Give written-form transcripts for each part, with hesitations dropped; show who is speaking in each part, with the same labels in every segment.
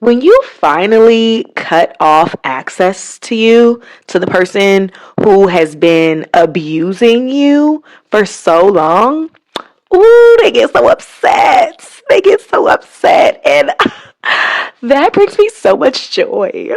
Speaker 1: When you finally cut off access to you, to the person who has been abusing you for so long, ooh, they get so upset. They get so upset. And that brings me so much joy.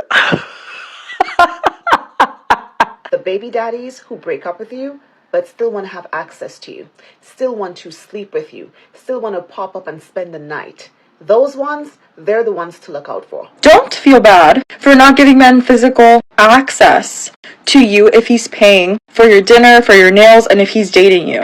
Speaker 2: The baby daddies who break up with you but still want to have access to you, still want to sleep with you, still want to pop up and spend the night. Those ones, they're the ones to look out for.
Speaker 3: Don't feel bad for not giving men physical access to you if he's paying for your dinner, for your nails, and if he's dating you.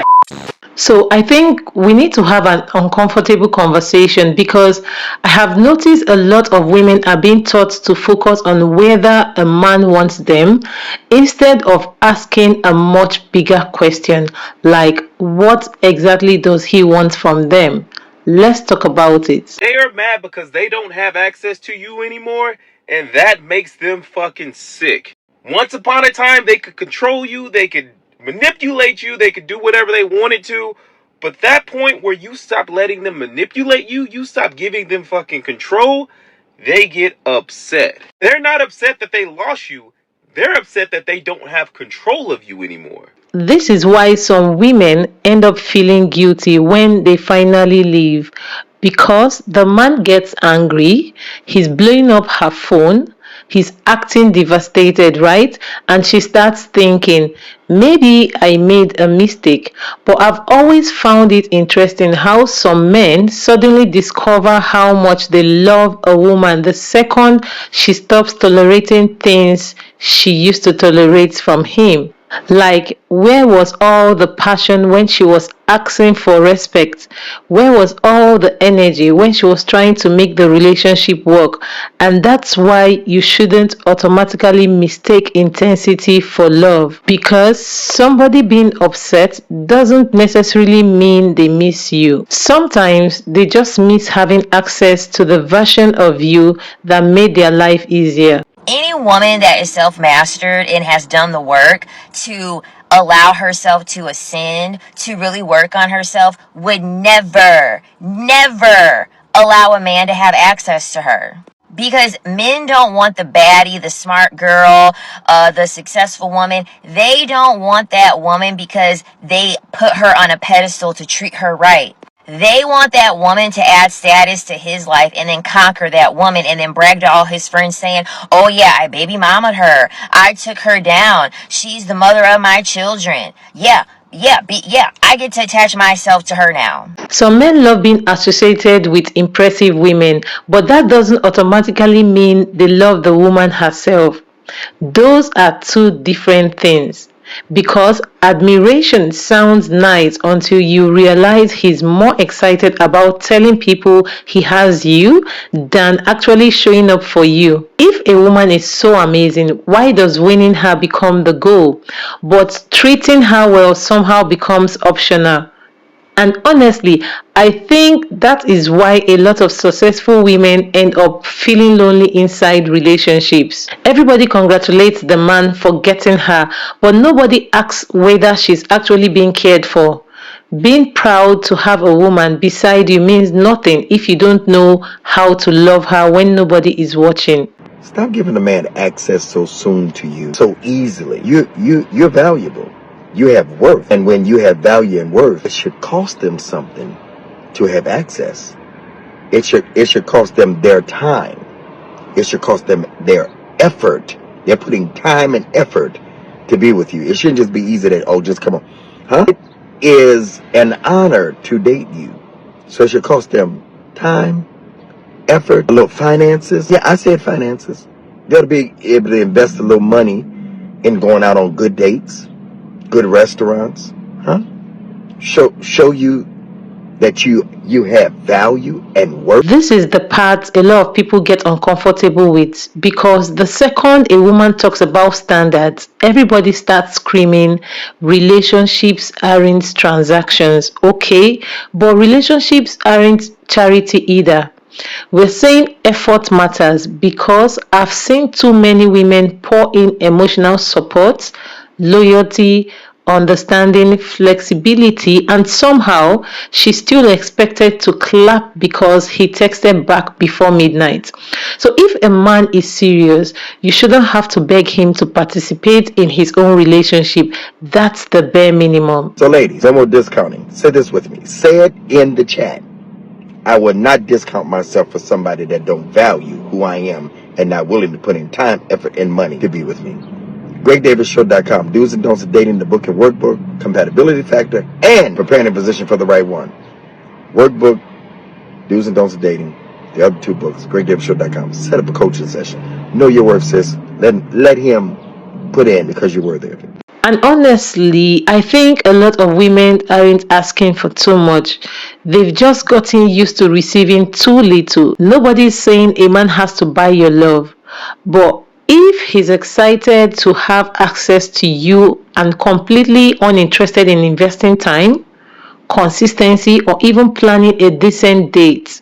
Speaker 4: So I think we need to have an uncomfortable conversation because I have noticed a lot of women are being taught to focus on whether a man wants them instead of asking a much bigger question like what exactly does he want from them? Let's talk about it.
Speaker 5: They are mad because they don't have access to you anymore, and that makes them fucking sick. Once upon a time, they could control you, they could manipulate you, they could do whatever they wanted to. But that point where you stop letting them manipulate you, you stop giving them fucking control, they get upset. They're not upset that they lost you. They're upset that they don't have control of you anymore.
Speaker 4: This is why some women end up feeling guilty when they finally leave because the man gets angry, he's blowing up her phone, he's acting devastated, right? And she starts thinking, maybe I made a mistake. But I've always found it interesting how some men suddenly discover how much they love a woman the second she stops tolerating things she used to tolerate from him. Like, where was all the passion when she was asking for respect? Where was all the energy when she was trying to make the relationship work? And that's why you shouldn't automatically mistake intensity for love. Because somebody being upset doesn't necessarily mean they miss you. Sometimes they just miss having access to the version of you that made their life easier.
Speaker 6: Any woman that is self-mastered and has done the work to allow herself to ascend, to really work on herself, would never allow a man to have access to her. Because men don't want the baddie, the smart girl, the successful woman. They don't want that woman because they put her on a pedestal to treat her right. They want that woman to add status to his life and then conquer that woman and then brag to all his friends saying, oh yeah, I baby mamaed her. I took her down. She's the mother of my children. Yeah, I get to attach myself to her now.
Speaker 4: Some men love being associated with impressive women, but that doesn't automatically mean they love the woman herself. Those are two different things. Because admiration sounds nice until you realize he's more excited about telling people he has you than actually showing up for you. If a woman is so amazing, why does winning her become the goal? But treating her well somehow becomes optional. And honestly, I think that is why a lot of successful women end up feeling lonely inside relationships. Everybody congratulates the man for getting her, but nobody asks whether she's actually being cared for. Being proud to have a woman beside you means nothing if you don't know how to love her when nobody is watching.
Speaker 7: Stop giving a man access so soon to you, so easily. You're valuable. You have worth. And when you have value and worth, it should cost them something to have access. It should cost them their time. It should cost them their effort. They're putting time and effort to be with you. It shouldn't just be easy that, oh, just come on. Huh? It is an honor to date you. So it should cost them time, effort, a little finances. Yeah, I said finances. They ought to be able to invest a little money in going out on good dates, good restaurants, huh? Show you that you have value and worth.
Speaker 4: This is the part a lot of people get uncomfortable with because the second a woman talks about standards, everybody starts screaming, relationships aren't transactions, okay? But relationships aren't charity either. We're saying effort matters because I've seen too many women pour in emotional support, loyalty, understanding, flexibility, and somehow she's still expected to clap because he texted back before midnight. So if a man is serious, you shouldn't have to beg him to participate in his own relationship. That's the bare minimum.
Speaker 7: So ladies, no more discounting. Say this with me. Say it in the chat. I will not discount myself for somebody that don't value who I am and not willing to put in time, effort, and money to be with me. GregDavisShow.com. Do's and don'ts of dating, the book and workbook, compatibility factor, and preparing a position for the right one. Workbook, Do's and don'ts of dating, the other two books. GregDavisShow.com. Set up a coaching session. Know your worth, sis. Let him put in because you're worthy of it.
Speaker 4: And honestly, I think a lot of women aren't asking for too much. They've just gotten used to receiving too little. Nobody's saying a man has to buy your love. But if he's excited to have access to you and completely uninterested in investing time, consistency, or even planning a decent date,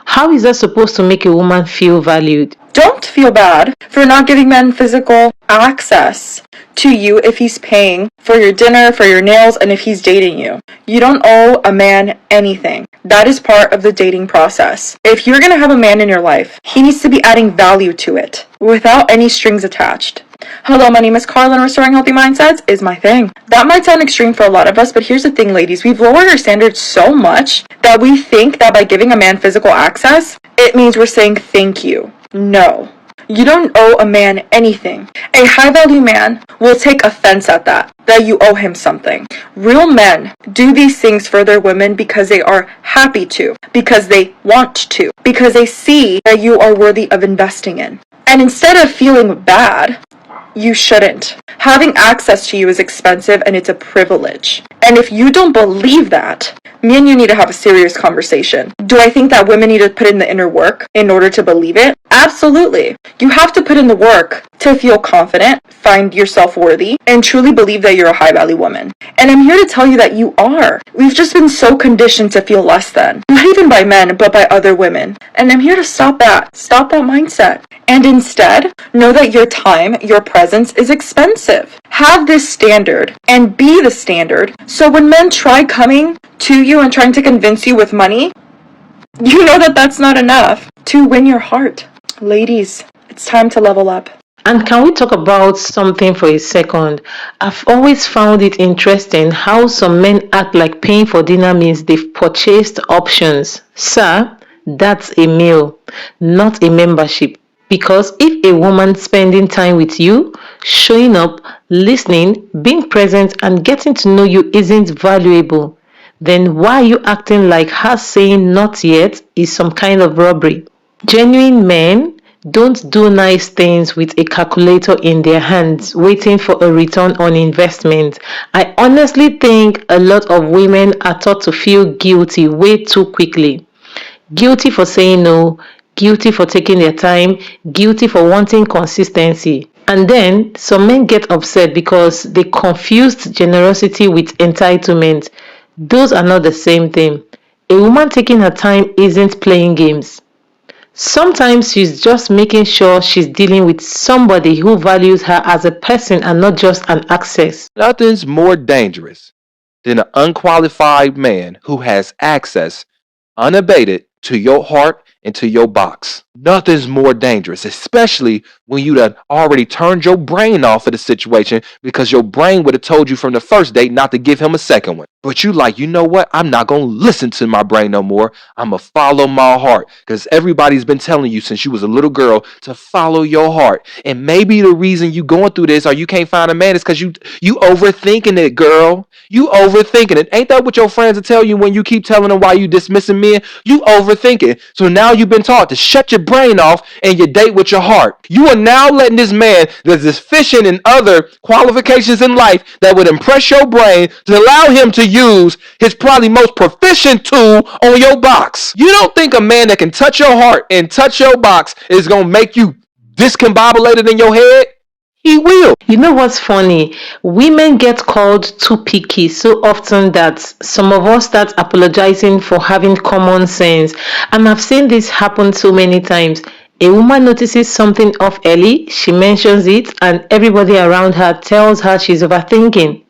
Speaker 4: how is that supposed to make a woman feel valued?
Speaker 3: Don't feel bad for not giving men physical access to you if he's paying for your dinner, for your nails, and if he's dating you. You don't owe a man anything. That is part of the dating process. If you're gonna have a man in your life, he needs to be adding value to it without any strings attached. Hello, my name is Carla, and restoring healthy mindsets is my thing. That might sound extreme for a lot of us, but here's the thing, ladies. We've lowered our standards so much that we think that by giving a man physical access, it means we're saying thank you. No. You don't owe a man anything. A high-value man will take offense at that you owe him something. Real men do these things for their women because they are happy to, because they want to, because they see that you are worthy of investing in. And instead of feeling bad, you shouldn't. Having access to you is expensive and it's a privilege. And if you don't believe that, me and you need to have a serious conversation. Do I think that women need to put in the inner work in order to believe it? Absolutely. You have to put in the work to feel confident, find yourself worthy, and truly believe that you're a high value woman. And I'm here to tell you that you are. We've just been so conditioned to feel less than. Not even by men, but by other women. And I'm here to stop that mindset. And instead, know that your time, your presence is expensive. Have this standard and be the standard. So when men try coming to you and trying to convince you with money, you know that that's not enough to win your heart. Ladies, it's time to level up.
Speaker 4: And can we talk about something for a second? I've always found it interesting how some men act like paying for dinner means they've purchased options. Sir, that's a meal, not a membership. Because if a woman spending time with you, showing up, listening, being present, and getting to know you isn't valuable, then why are you acting like her saying not yet is some kind of robbery? Genuine men don't do nice things with a calculator in their hands, waiting for a return on investment. I honestly think a lot of women are taught to feel guilty way too quickly. Guilty for saying no, guilty for taking their time, guilty for wanting consistency. And then some men get upset because they confused generosity with entitlement. Those are not the same thing. A woman taking her time isn't playing games. Sometimes she's just making sure she's dealing with somebody who values her as a person and not just an access.
Speaker 5: Nothing's more dangerous than an unqualified man who has access unabated to your heart and to your box. Nothing's more dangerous, especially when you done already turned your brain off of the situation because your brain would have told you from the first date not to give him a second one. But you like, you know what? I'm not going to listen to my brain no more. I'm going to follow my heart because everybody's been telling you since you was a little girl to follow your heart. And maybe the reason you going through this or you can't find a man is because you overthinking it, girl. You overthinking it. Ain't that what your friends will tell you when you keep telling them why you dismissing men? You overthinking. So now you've been taught to shut your brain off and you date with your heart. You are now letting this man that's deficient in other qualifications in life that would impress your brain to allow him to use his probably most proficient tool on your box. You don't think a man that can touch your heart and touch your box is going to make you discombobulated in your head? He will.
Speaker 4: You know what's funny? Women get called too picky so often that some of us start apologizing for having common sense. And I've seen this happen so many times. A woman notices something off early, she mentions it, and everybody around her tells her she's overthinking.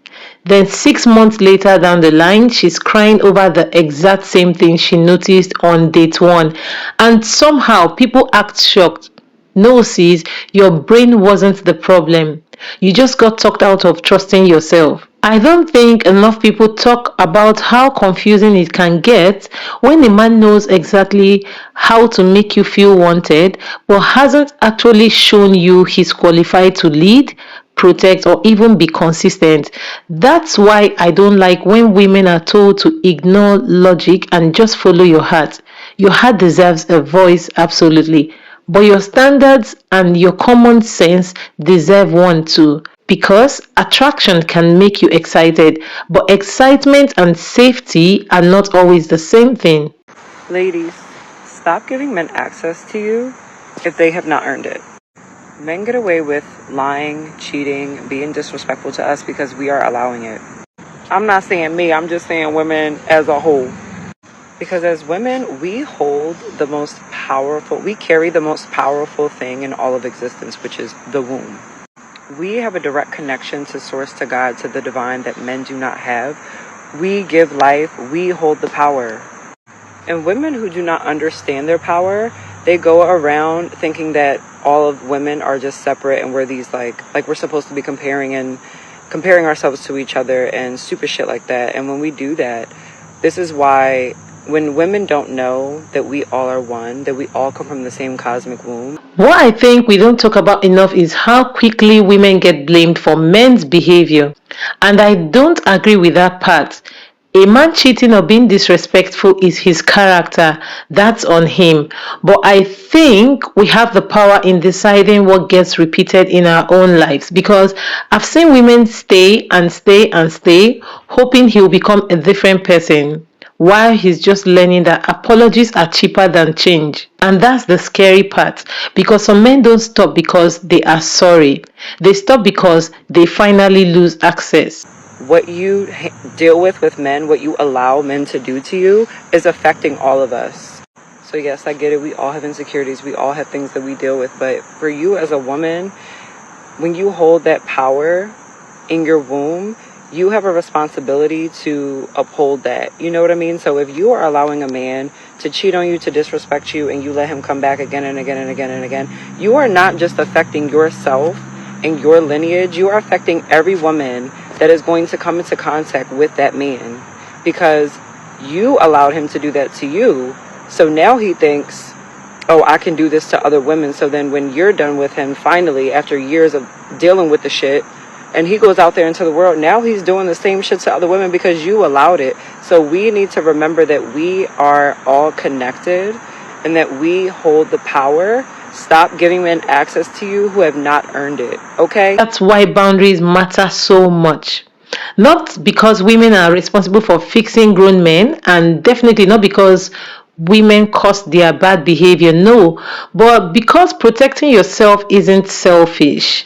Speaker 4: Then 6 months later down the line, she's crying over the exact same thing she noticed on date one. And somehow people act shocked. No, sis, your brain wasn't the problem. You just got talked out of trusting yourself. I don't think enough people talk about how confusing it can get when a man knows exactly how to make you feel wanted, but hasn't actually shown you he's qualified to lead, protect, or even be consistent. That's why I don't like when women are told to ignore logic and just follow your heart. Your heart deserves a voice, absolutely. But your standards and your common sense deserve one too. Because attraction can make you excited, but excitement and safety are not always the same thing.
Speaker 3: Ladies, stop giving men access to you if they have not earned it. Men get away with lying, cheating, being disrespectful to us because we are allowing it. I'm not saying me, I'm just saying women as a whole. Because as women, we carry the most powerful thing in all of existence, which is the womb. We have a direct connection to source, to God, to the divine that men do not have. We give life, we hold the power. And women who do not understand their power, they go around thinking that all of women are just separate and we're these like we're supposed to be comparing ourselves to each other and stupid shit like that. And when we do that, this is why when women don't know that we all are one, that we all come from the same cosmic womb.
Speaker 4: What I think we don't talk about enough is how quickly women get blamed for men's behavior. And I don't agree with that part. A man cheating or being disrespectful is his character. That's on him. But I think we have the power in deciding what gets repeated in our own lives, because I've seen women stay and stay and stay, hoping he'll become a different person, while he's just learning that apologies are cheaper than change. And that's the scary part, because some men don't stop because they are sorry. They stop because they finally lose access.
Speaker 3: What you deal with men, what you allow men to do to you is affecting all of us. So yes, I get it. We all have insecurities. We all have things that we deal with. But for you as a woman, when you hold that power in your womb, you have a responsibility to uphold that. You know what I mean? So if you are allowing a man to cheat on you, to disrespect you, and you let him come back again and again and again and again, you are not just affecting yourself and your lineage, you are affecting every woman that is going to come into contact with that man, because you allowed him to do that to you. So now he thinks, oh, I can do this to other women. So then when you're done with him, finally, after years of dealing with the shit, and he goes out there into the world, now he's doing the same shit to other women because you allowed it. So we need to remember that we are all connected and that we hold the power. Stop giving men access to you who have not earned it, okay?
Speaker 4: That's why boundaries matter so much. Not because women are responsible for fixing grown men, and definitely not because women caused their bad behavior, no, but because protecting yourself isn't selfish.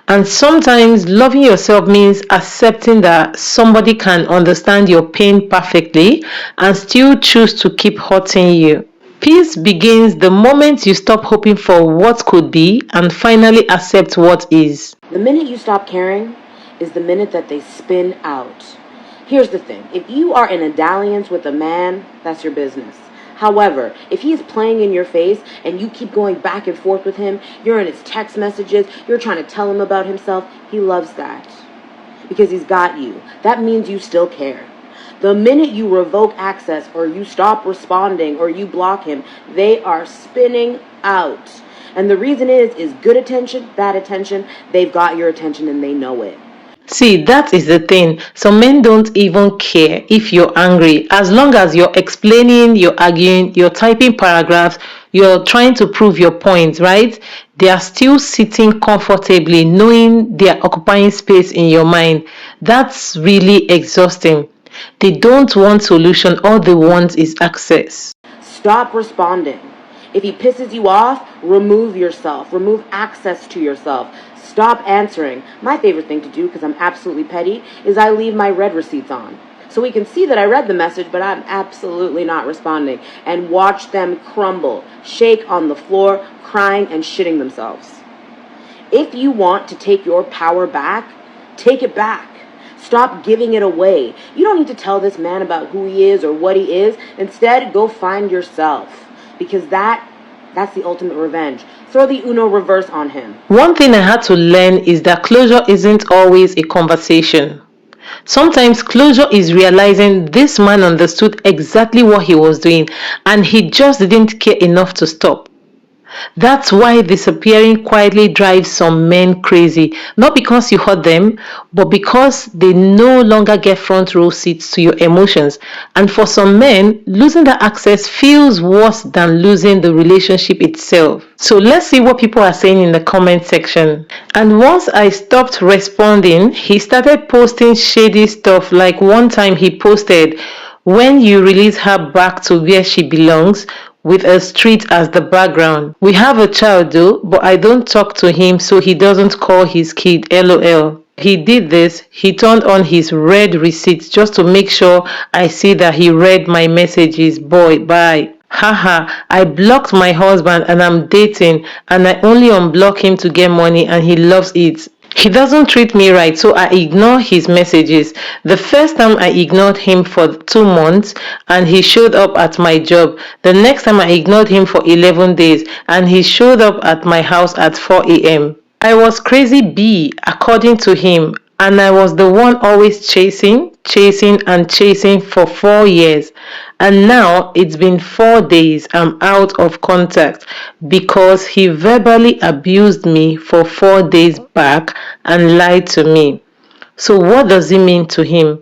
Speaker 4: And sometimes loving yourself means accepting that somebody can understand your pain perfectly and still choose to keep hurting you. Peace begins the moment you stop hoping for what could be and finally accept what is.
Speaker 8: The minute you stop caring is the minute that they spin out. Here's the thing. If you are in a dalliance with a man, that's your business. However, if he's playing in your face and you keep going back and forth with him, you're in his text messages, you're trying to tell him about himself, he loves that. Because he's got you. That means you still care. The minute you revoke access or you stop responding or you block him, they are spinning out. And the reason is good attention, bad attention, they've got your attention and they know it.
Speaker 4: See, that is the thing. Some men don't even care if you're angry. As long as you're explaining, you're arguing, you're typing paragraphs, you're trying to prove your point, right? They are still sitting comfortably, knowing they are occupying space in your mind. That's really exhausting. They don't want solution. All they want is access.
Speaker 8: Stop responding. If he pisses you off, remove yourself. Remove access to yourself. Stop answering. My favorite thing to do, because I'm absolutely petty, is I leave my read receipts on. So we can see that I read the message, but I'm absolutely not responding. And watch them crumble, shake on the floor, crying and shitting themselves. If you want to take your power back, take it back. Stop giving it away. You don't need to tell this man about who he is or what he is. Instead, go find yourself, because that's the ultimate revenge. Throw the Uno reverse on him.
Speaker 4: One thing I had to learn is that closure isn't always a conversation. Sometimes closure is realizing this man understood exactly what he was doing and he just didn't care enough to stop. That's why disappearing quietly drives some men crazy. Not because you hurt them, but because they no longer get front row seats to your emotions. And for some men, losing that access feels worse than losing the relationship itself. So let's see what people are saying in the comment section. And once I stopped responding, he started posting shady stuff. Like one time he posted, "When you release her back to where she belongs," with a street as the background. "We have a child though, but I don't talk to him so he doesn't call his kid LOL. He did this, he turned on his read receipts just to make sure I see that he read my messages. Boy, bye. Haha, I blocked my husband and I'm dating and I only unblock him to get money and he loves it. He doesn't treat me right, so I ignore his messages. The first time I ignored him for 2 months and he showed up at my job. The next time I ignored him for 11 days and he showed up at my house at 4 a.m. I was crazy B, according to him, and I was the one always chasing and chasing for 4 years. And now it's been 4 days I'm out of contact because he verbally abused me for 4 days back and lied to me. So what does it mean to him?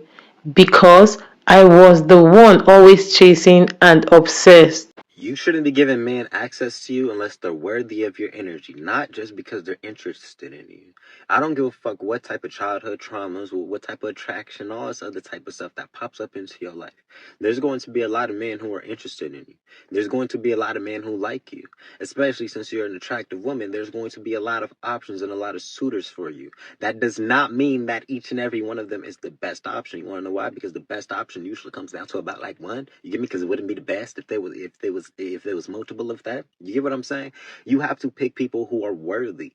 Speaker 4: Because I was the one always chasing and obsessed.
Speaker 9: You shouldn't be giving men access to you unless they're worthy of your energy, not just because they're interested in you. I don't give a fuck what type of childhood traumas, what type of attraction, all this other type of stuff that pops up into your life. There's going to be a lot of men who are interested in you. There's going to be a lot of men who like you, especially since you're an attractive woman. There's going to be a lot of options and a lot of suitors for you. That does not mean that each and every one of them is the best option. You want to know why? Because the best option usually comes down to about like one. You get me? Because it wouldn't be the best if there was multiple of that. You get what I'm saying? You have to pick people who are worthy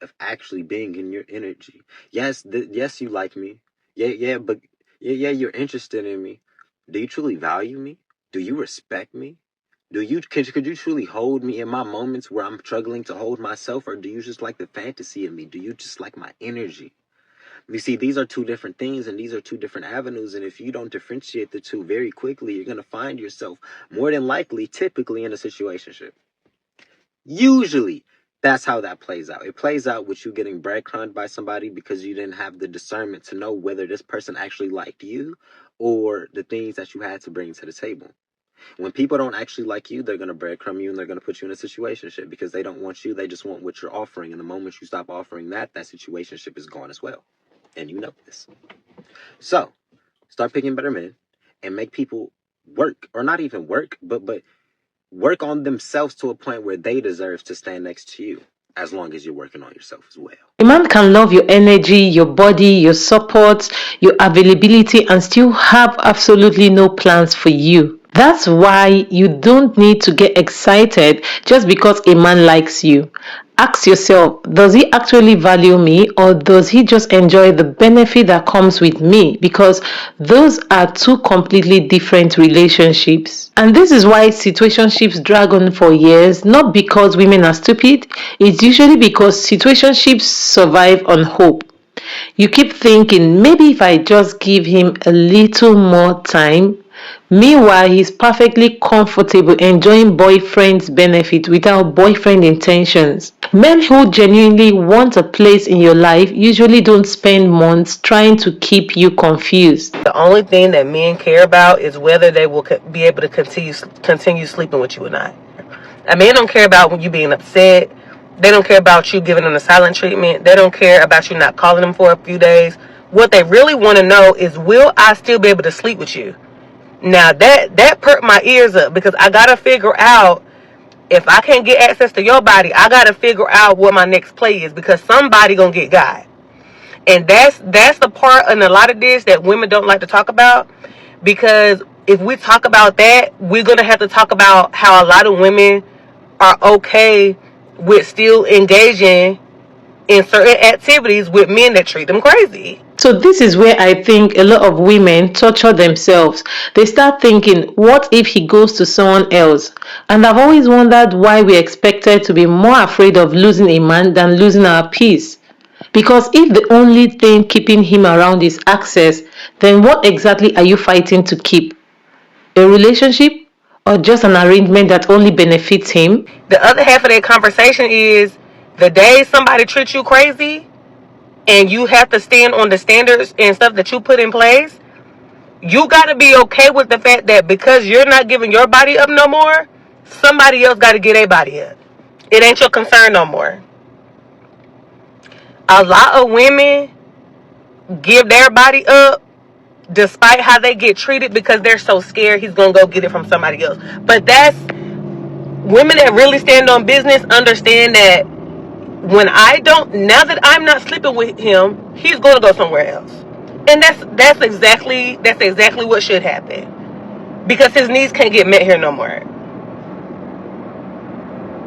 Speaker 9: of actually being in your energy. Yes, yes, you like me. But you're interested in me. Do you truly value me? Do you respect me? Could you truly hold me in my moments where I'm struggling to hold myself, or do you just like the fantasy of me? Do you just like my energy? You see, these are two different things and these are two different avenues. And if you don't differentiate the two very quickly, you're going to find yourself more than likely, typically in a situationship. Usually, that's how that plays out. It plays out with you getting breadcrumbed by somebody because you didn't have the discernment to know whether this person actually liked you or the things that you had to bring to the table. When people don't actually like you, they're going to breadcrumb you and they're going to put you in a situationship because they don't want you. They just want what you're offering. And the moment you stop offering that situationship is gone as well. And you know this. So, start picking better men and make people work, or not even work, but work on themselves to a point where they deserve to stand next to you, as long as you're working on yourself as well.
Speaker 4: A man can love your energy, your body, your support, your availability, and still have absolutely no plans for you. That's why you don't need to get excited just because a man likes you. Ask yourself, does he actually value me, or does he just enjoy the benefit that comes with me? Because those are two completely different relationships. And this is why situationships drag on for years, not because women are stupid. It's usually because situationships survive on hope. You keep thinking, maybe if I just give him a little more time. Meanwhile, he's perfectly comfortable enjoying boyfriend's benefit without boyfriend intentions. Men who genuinely want a place in your life usually don't spend months trying to keep you confused.
Speaker 1: The only thing that men care about is whether they will be able to continue sleeping with you or not. A man don't care about when you being upset. They don't care about you giving them the silent treatment. They don't care about you not calling them for a few days. What they really want to know is, will I still be able to sleep with you? Now that perked my ears up, because I gotta figure out, if I can't get access to your body, I gotta figure out what my next play is, because somebody gonna get got. And that's the part in a lot of this that women don't like to talk about, because if we talk about that, we're gonna have to talk about how a lot of women are okay with still engaging in certain activities with men that treat them crazy.
Speaker 4: So this is where I think a lot of women torture themselves. They start thinking, what if he goes to someone else? And I've always wondered why we're expected to be more afraid of losing a man than losing our peace. Because if the only thing keeping him around is access, then what exactly are you fighting to keep? A relationship? Or just an arrangement that only benefits him?
Speaker 1: The other half of that conversation is the day somebody treats you crazy and you have to stand on the standards and stuff that you put in place, you got to be okay with the fact that because you're not giving your body up no more, somebody else got to get their body up. It ain't your concern no more. A lot of women give their body up despite how they get treated because they're so scared he's going to go get it from somebody else. But that's women that really stand on business understand that when now that I'm not sleeping with him, he's going to go somewhere else. And that's exactly what should happen. Because his needs can't get met here no more.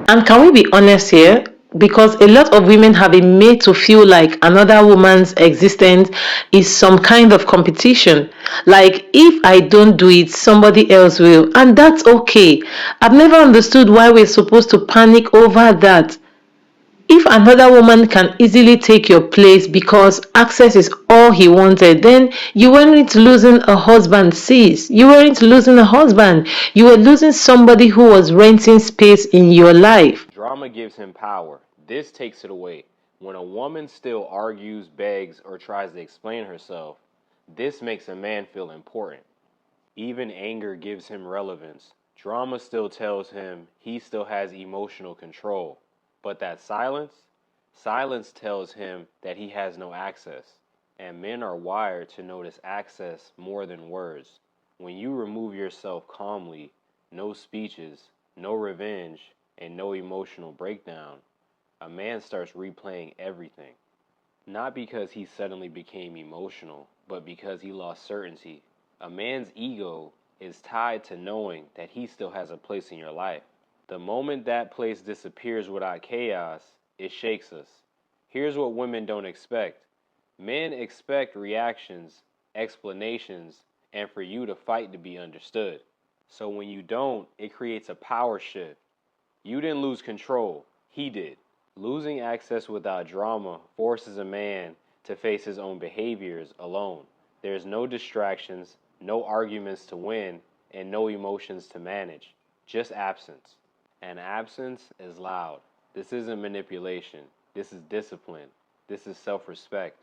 Speaker 4: And can we be honest here? Because a lot of women have been made to feel like another woman's existence is some kind of competition. Like, if I don't do it, somebody else will. And that's okay. I've never understood why we're supposed to panic over that. If another woman can easily take your place because access is all he wanted, then you weren't losing a husband, sis. You weren't losing a husband. You were losing somebody who was renting space in your life.
Speaker 5: Drama gives him power. This takes it away. When a woman still argues, begs, or tries to explain herself, this makes a man feel important. Even anger gives him relevance. Drama still tells him he still has emotional control. But that silence tells him that he has no access. And men are wired to notice access more than words. When you remove yourself calmly, no speeches, no revenge, and no emotional breakdown, a man starts replaying everything. Not because he suddenly became emotional, but because he lost certainty. A man's ego is tied to knowing that he still has a place in your life. The moment that place disappears without chaos, it shakes us. Here's what women don't expect. Men expect reactions, explanations, and for you to fight to be understood. So when you don't, it creates a power shift. You didn't lose control, he did. Losing access without drama forces a man to face his own behaviors alone. There's no distractions, no arguments to win, and no emotions to manage. Just absence. And absence is loud. This isn't manipulation. This is discipline. This is self-respect.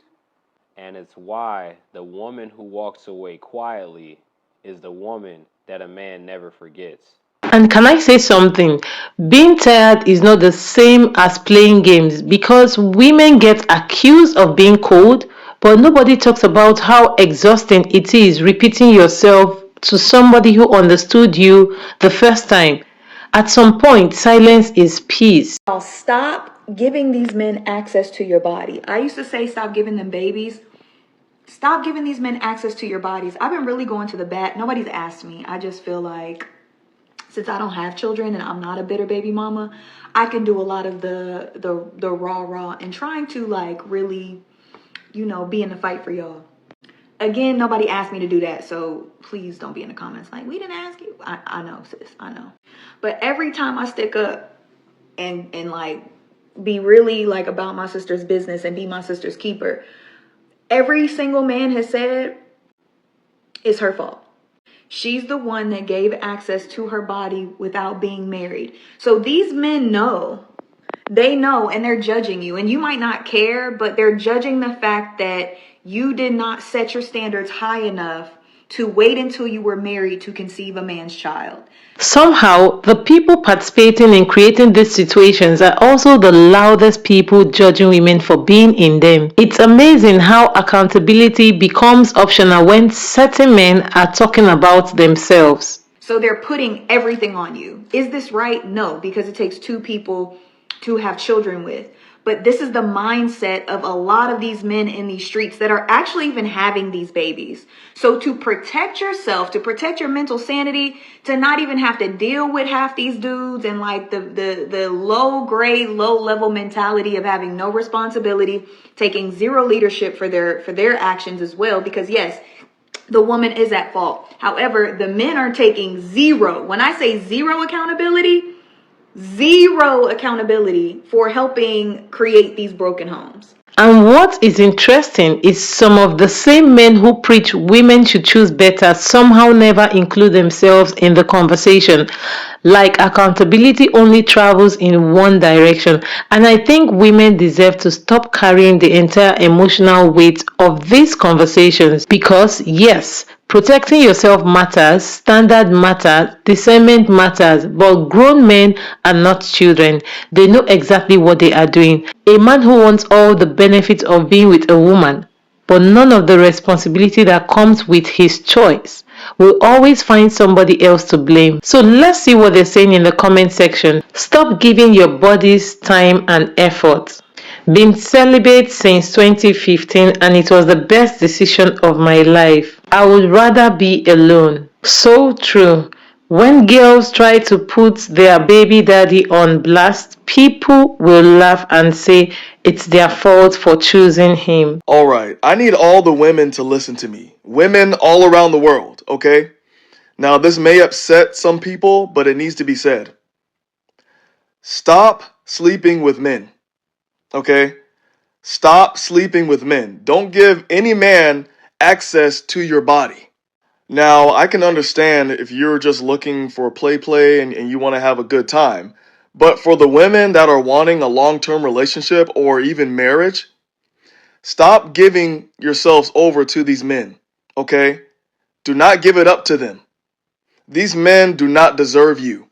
Speaker 5: And it's why the woman who walks away quietly is the woman that a man never forgets.
Speaker 4: And can I say something? Being tired is not the same as playing games because women get accused of being cold, but nobody talks about how exhausting it is repeating yourself to somebody who understood you the first time. At some point, silence is peace.
Speaker 3: Stop giving these men access to your body. I used to say stop giving them babies. Stop giving these men access to your bodies. I've been really going to the bat. Nobody's asked me. I just feel like since I don't have children and I'm not a bitter baby mama, I can do a lot of the raw and trying to like really, be in the fight for y'all. Again, nobody asked me to do that, so please don't be in the comments like, we didn't ask you. I know, sis, I know. But every time I stick up and like be really like about my sister's business and be my sister's keeper, every single man has said it's her fault. She's the one that gave access to her body without being married. So these men know. They know, and they're judging you. And you might not care, but they're judging the fact that you did not set your standards high enough to wait until you were married to conceive a man's child.
Speaker 4: Somehow, the people participating in creating these situations are also the loudest people judging women for being in them. It's amazing how accountability becomes optional when certain men are talking about themselves.
Speaker 3: So they're putting everything on you. Is this right? No, because it takes two people
Speaker 10: to have children with. But this is the mindset of a lot of these men in these streets that are actually even having these babies. So to protect yourself, to protect your mental sanity, to not even have to deal with half these dudes and like the low grade, low level mentality of having no responsibility, taking zero leadership for their actions as well. Because yes, the woman is at fault. However, the men are taking zero. When I say zero accountability for helping create these broken homes.
Speaker 4: And what is interesting is some of the same men who preach women should choose better somehow never include themselves in the conversation. Like accountability only travels in one direction. And I think women deserve to stop carrying the entire emotional weight of these conversations because, yes, protecting yourself matters, standard matters, discernment matters, but grown men are not children. They know exactly what they are doing. A man who wants all the benefits of being with a woman, but none of the responsibility that comes with his choice, will always find somebody else to blame. So let's see what they're saying in the comment section. Stop giving your bodies time and effort. Been celibate since 2015 and it was the best decision of my life. I would rather be alone. So true. When girls try to put their baby daddy on blast, people will laugh and say it's their fault for choosing him.
Speaker 11: Alright, I need all the women to listen to me. Women all around the world, okay? Now, this may upset some people, but it needs to be said. Stop sleeping with men, okay? Stop sleeping with men. Don't give any man access to your body. Now, I can understand if you're just looking for play and you want to have a good time. But for the women that are wanting a long-term relationship or even marriage, stop giving yourselves over to these men, okay? Do not give it up to them. These men do not deserve you,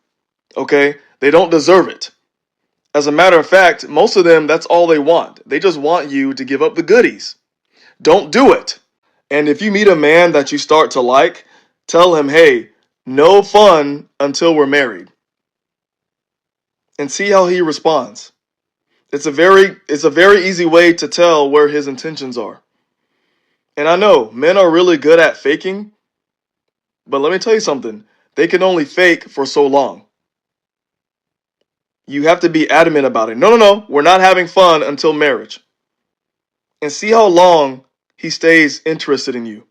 Speaker 11: okay? They don't deserve it. As a matter of fact, most of them, that's all they want. They just want you to give up the goodies. Don't do it. And if you meet a man that you start to like, tell him, hey, no fun until we're married. And see how he responds. It's a very easy way to tell where his intentions are. And I know men are really good at faking, but let me tell you something. They can only fake for so long. You have to be adamant about it. No, we're not having fun until marriage. And see how long he stays interested in you.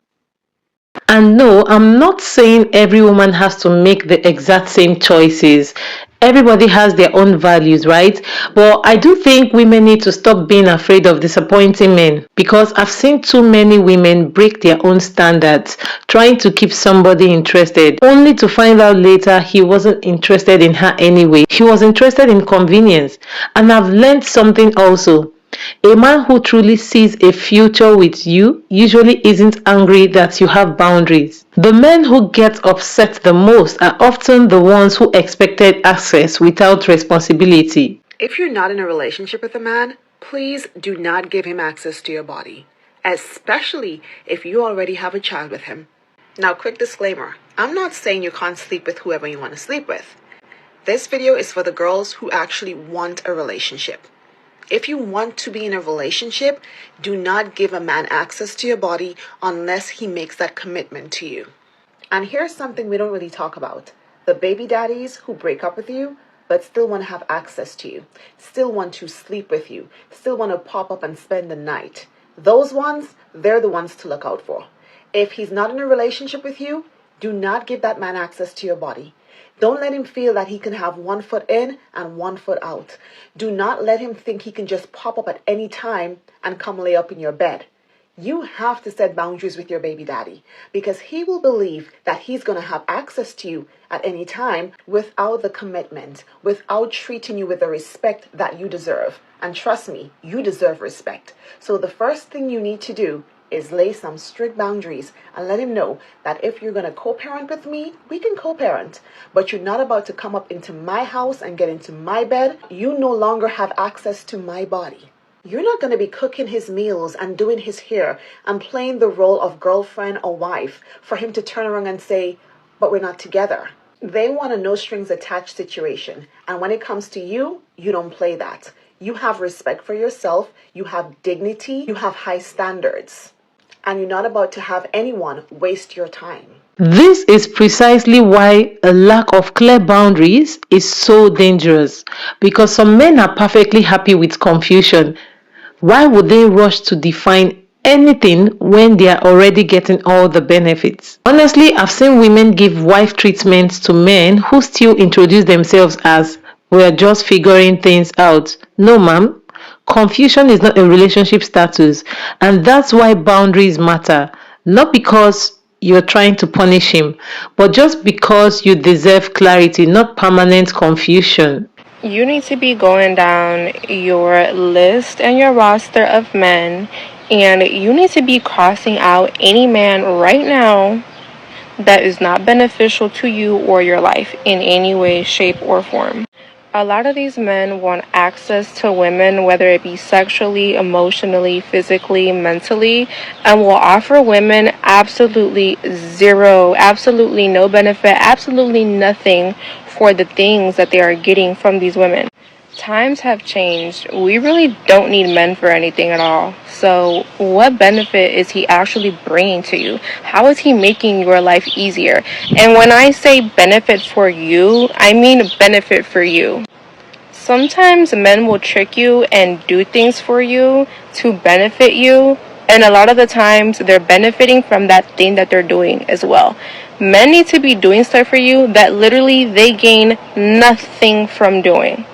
Speaker 4: And no, I'm not saying every woman has to make the exact same choices. Everybody has their own values, right? But I do think women need to stop being afraid of disappointing men because I've seen too many women break their own standards trying to keep somebody interested only to find out later he wasn't interested in her anyway. He was interested in convenience. And I've learned something also. A man who truly sees a future with you usually isn't angry that you have boundaries. The men who get upset the most are often the ones who expected access without responsibility.
Speaker 2: If you're not in a relationship with a man, please do not give him access to your body, especially if you already have a child with him. Now, quick disclaimer, I'm not saying you can't sleep with whoever you want to sleep with. This video is for the girls who actually want a relationship. If you want to be in a relationship, do not give a man access to your body unless he makes that commitment to you. And here's something we don't really talk about. The baby daddies who break up with you, but still want to have access to you, still want to sleep with you, still want to pop up and spend the night. Those ones, they're the ones to look out for. If he's not in a relationship with you, do not give that man access to your body. Don't let him feel that he can have 1 foot in and 1 foot out. Do not let him think he can just pop up at any time and come lay up in your bed. You have to set boundaries with your baby daddy because he will believe that he's going to have access to you at any time without the commitment, without treating you with the respect that you deserve. And trust me, you deserve respect. So the first thing you need to do is lay some strict boundaries and let him know that if you're going to co-parent with me, we can co-parent. But you're not about to come up into my house and get into my bed. You no longer have access to my body. You're not going to be cooking his meals and doing his hair and playing the role of girlfriend or wife for him to turn around and say, but we're not together. They want a no strings attached situation. And when it comes to you, you don't play that. You have respect for yourself, you have dignity, you have high standards. And you're not about to have anyone waste your time.
Speaker 4: This is precisely why a lack of clear boundaries is so dangerous, because some men are perfectly happy with confusion. Why would they rush to define anything when they are already getting all the benefits? Honestly, I've seen women give wife treatments to men who still introduce themselves as "we're just figuring things out." No, ma'am. Confusion is not a relationship status, and that's why boundaries matter. Not because you're trying to punish him, but just because you deserve clarity, not permanent confusion.
Speaker 12: You need to be going down your list and your roster of men, and you need to be crossing out any man right now that is not beneficial to you or your life in any way, shape, or form. A lot of these men want access to women, whether it be sexually, emotionally, physically, mentally, and will offer women absolutely zero, absolutely no benefit, absolutely nothing for the things that they are getting from these women. Times have changed. We really don't need men for anything at all. So, what benefit is he actually bringing to you? How is he making your life easier? And when I say benefit for you, I mean benefit for you. Sometimes men will trick you and do things for you to benefit you, and a lot of the times they're benefiting from that thing that they're doing as well. Men need to be doing stuff for you that literally they gain nothing from doing.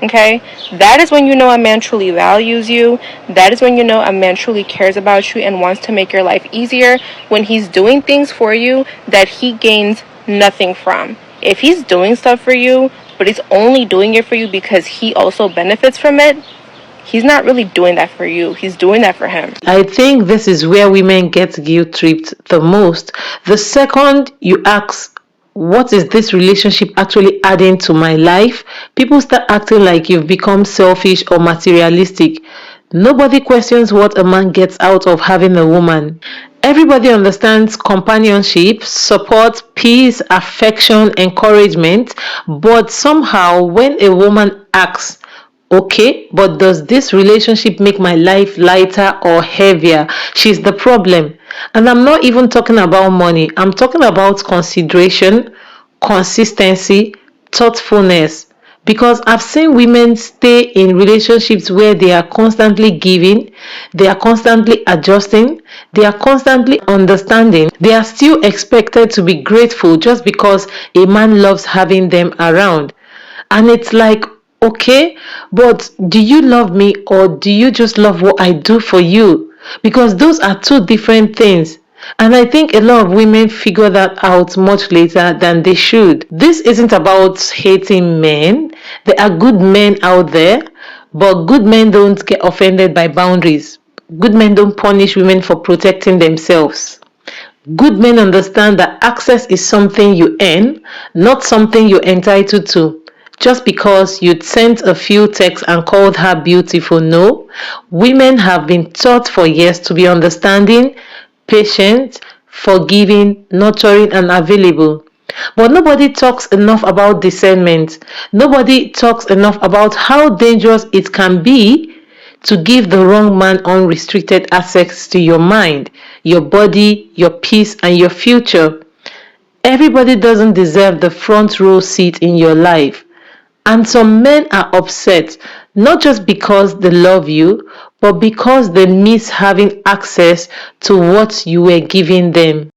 Speaker 12: Okay? That is when you know a man truly values you. That is when you know a man truly cares about you and wants to make your life easier, when he's doing things for you that he gains nothing from. If he's doing stuff for you, but he's only doing it for you because he also benefits from it, he's not really doing that for you. He's doing that for him.
Speaker 4: I think this is where women get guilt tripped the most. The second you ask, what is this relationship actually adding to my life? People start acting like you've become selfish or materialistic. Nobody questions what a man gets out of having a woman. Everybody understands companionship, support, peace, affection, encouragement, but somehow when a woman asks, "Okay, but does this relationship make my life lighter or heavier?" She's the problem. And I'm not even talking about money. I'm talking about consideration, consistency, thoughtfulness. Because I've seen women stay in relationships where they are constantly giving, they are constantly adjusting, they are constantly understanding. They are still expected to be grateful just because a man loves having them around. And it's like, okay, but do you love me or do you just love what I do for you? Because those are two different things. And I think a lot of women figure that out much later than they should. This isn't about hating men. There are good men out there, but good men don't get offended by boundaries. Good men don't punish women for protecting themselves. Good men understand that access is something you earn, not something you're entitled to. Just because you'd sent a few texts and called her beautiful. No, women have been taught for years to be understanding, patient, forgiving, nurturing, and available. But nobody talks enough about discernment. Nobody talks enough about how dangerous it can be to give the wrong man unrestricted access to your mind, your body, your peace, and your future. Everybody doesn't deserve the front row seat in your life. And some men are upset, not just because they love you, but because they miss having access to what you were giving them.